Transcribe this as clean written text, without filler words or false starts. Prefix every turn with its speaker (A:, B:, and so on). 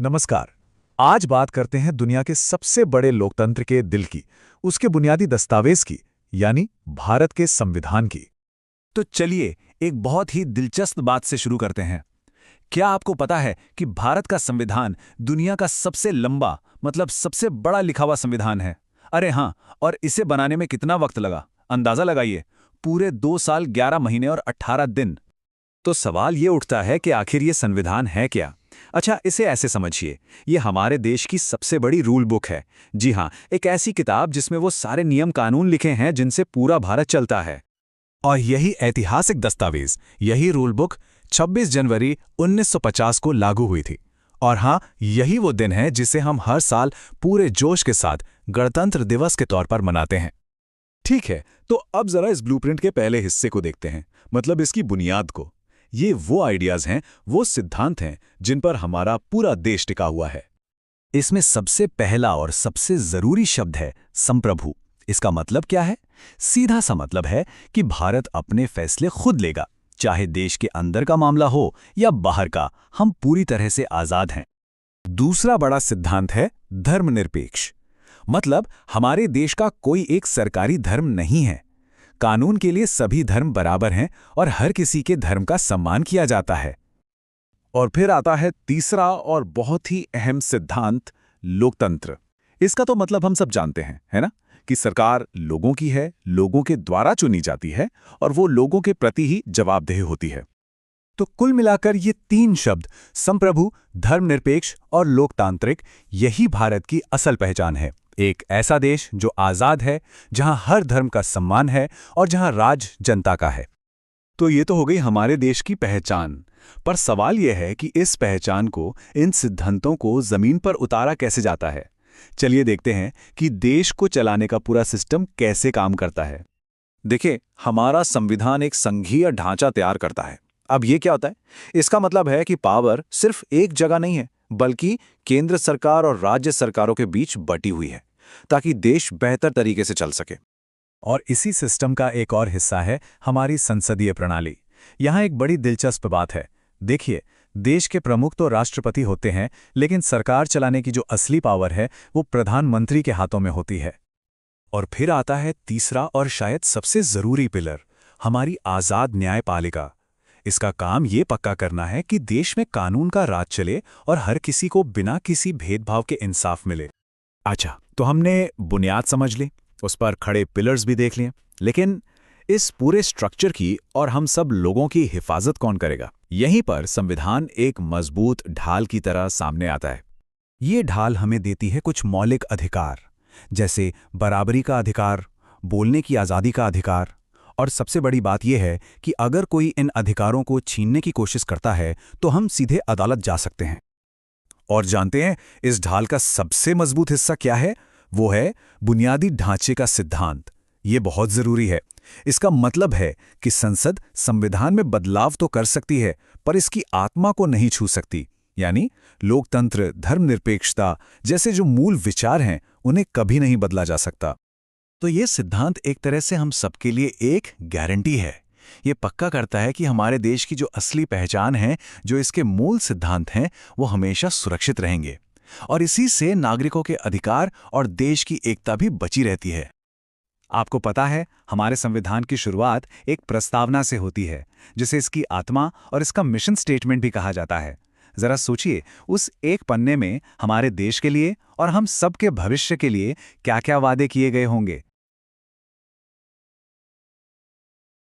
A: नमस्कार। आज बात करते हैं दुनिया के सबसे बड़े लोकतंत्र के दिल की, उसके बुनियादी दस्तावेज की, यानी भारत के संविधान की।
B: तो चलिए एक बहुत ही दिलचस्प बात से शुरू करते हैं। क्या आपको पता है कि भारत का संविधान दुनिया का सबसे लंबा मतलब सबसे बड़ा लिखा हुआ संविधान है? अरे हाँ, और इसे बनाने में कितना वक्त लगा अंदाजा लगाइए। पूरे 2 साल 11 महीने और 18 दिन। तो सवाल ये उठता है कि आखिर ये संविधान है क्या? अच्छा, इसे ऐसे समझिए, ये हमारे देश की सबसे बड़ी रूल बुक है। जी हाँ, एक ऐसी किताब जिसमें वो सारे नियम कानून लिखे हैं जिनसे पूरा भारत चलता है।
A: और यही ऐतिहासिक दस्तावेज, यही रूल बुक 26 जनवरी 1950 को लागू हुई थी। और हाँ, यही वो दिन है जिसे हम हर साल पूरे जोश के साथ गणतंत्र दिवस के तौर पर मनाते हैं।
B: ठीक है, तो अब जरा इस ब्लूप्रिंट के पहले हिस्से को देखते हैं, मतलब इसकी बुनियाद को। ये वो आइडियाज हैं, वो सिद्धांत हैं जिन पर हमारा पूरा देश टिका हुआ है।
A: इसमें सबसे पहला और सबसे जरूरी शब्द है संप्रभु। इसका मतलब क्या है? सीधा सा मतलब है कि भारत अपने फैसले खुद लेगा, चाहे देश के अंदर का मामला हो या बाहर का, हम पूरी तरह से आजाद हैं।
B: दूसरा बड़ा सिद्धांत है धर्मनिरपेक्ष। मतलब हमारे देश का कोई एक सरकारी धर्म नहीं है। कानून के लिए सभी धर्म बराबर हैं और हर किसी के धर्म का सम्मान किया जाता है। और फिर आता है तीसरा और बहुत ही अहम सिद्धांत, लोकतंत्र। इसका तो मतलब हम सब जानते हैं, है ना, कि सरकार लोगों की है, लोगों के द्वारा चुनी जाती है और वो लोगों के प्रति ही जवाबदेह होती है।
A: तो कुल मिलाकर ये 3 शब्द, संप्रभु, धर्मनिरपेक्ष और लोकतांत्रिक, यही भारत की असल पहचान है। एक ऐसा देश जो आजाद है, जहां हर धर्म का सम्मान है और जहां राज जनता का है।
B: तो ये तो हो गई हमारे देश की पहचान। पर सवाल यह है कि इस पहचान को, इन सिद्धांतों को जमीन पर उतारा कैसे जाता है। चलिए देखते हैं कि देश को चलाने का पूरा सिस्टम कैसे काम करता है। देखिए, हमारा संविधान एक संघीय ढांचा तैयार करता है। अब ये क्या होता है? इसका मतलब है कि पावर सिर्फ एक जगह नहीं है, बल्कि केंद्र सरकार और राज्य सरकारों के बीच बटी हुई है, ताकि देश बेहतर तरीके से चल सके।
A: और इसी सिस्टम का एक और हिस्सा है हमारी संसदीय प्रणाली। यहाँ एक बड़ी दिलचस्प बात है। देखिए, देश के प्रमुख तो राष्ट्रपति होते हैं, लेकिन सरकार चलाने की जो असली पावर है वो प्रधानमंत्री के हाथों में होती है। और फिर आता है तीसरा और शायद सबसे जरूरी पिलर, हमारी आजाद न्यायपालिका। इसका काम ये पक्का करना है कि देश में कानून का राज चले और हर किसी को बिना किसी भेदभाव के इंसाफ मिले।
B: अच्छा, तो हमने बुनियाद समझ ली, उस पर खड़े पिलर्स भी देख लिए, लेकिन इस पूरे स्ट्रक्चर की और हम सब लोगों की हिफाजत कौन करेगा? यहीं पर संविधान एक मजबूत ढाल की तरह सामने आता है।
A: ये ढाल हमें देती है कुछ मौलिक अधिकार, जैसे बराबरी का अधिकार, बोलने की आज़ादी का अधिकार। और सबसे बड़ी बात यह है कि अगर कोई इन अधिकारों को छीनने की कोशिश करता है तो हम सीधे अदालत जा सकते हैं।
B: और जानते हैं इस ढाल का सबसे मजबूत हिस्सा क्या है? वो है बुनियादी ढांचे का सिद्धांत। ये बहुत जरूरी है। इसका मतलब है कि संसद संविधान में बदलाव तो कर सकती है, पर इसकी आत्मा को नहीं छू सकती। यानी लोकतंत्र, धर्मनिरपेक्षता जैसे जो मूल विचार हैं, उन्हें कभी नहीं बदला जा सकता।
A: तो ये सिद्धांत एक तरह से हम सबके लिए एक गारंटी है। ये पक्का करता है कि हमारे देश की जो असली पहचान है, जो इसके मूल सिद्धांत हैं, वो हमेशा सुरक्षित रहेंगे। और इसी से नागरिकों के अधिकार और देश की एकता भी बची रहती है।
B: आपको पता है, हमारे संविधान की शुरुआत एक प्रस्तावना से होती है, जिसे इसकी आत्मा और इसका मिशन स्टेटमेंट भी कहा जाता है। जरा सोचिए, उस एक पन्ने में हमारे देश के लिए और हम सबके भविष्य के लिए क्या-क्या वादे किए गए होंगे।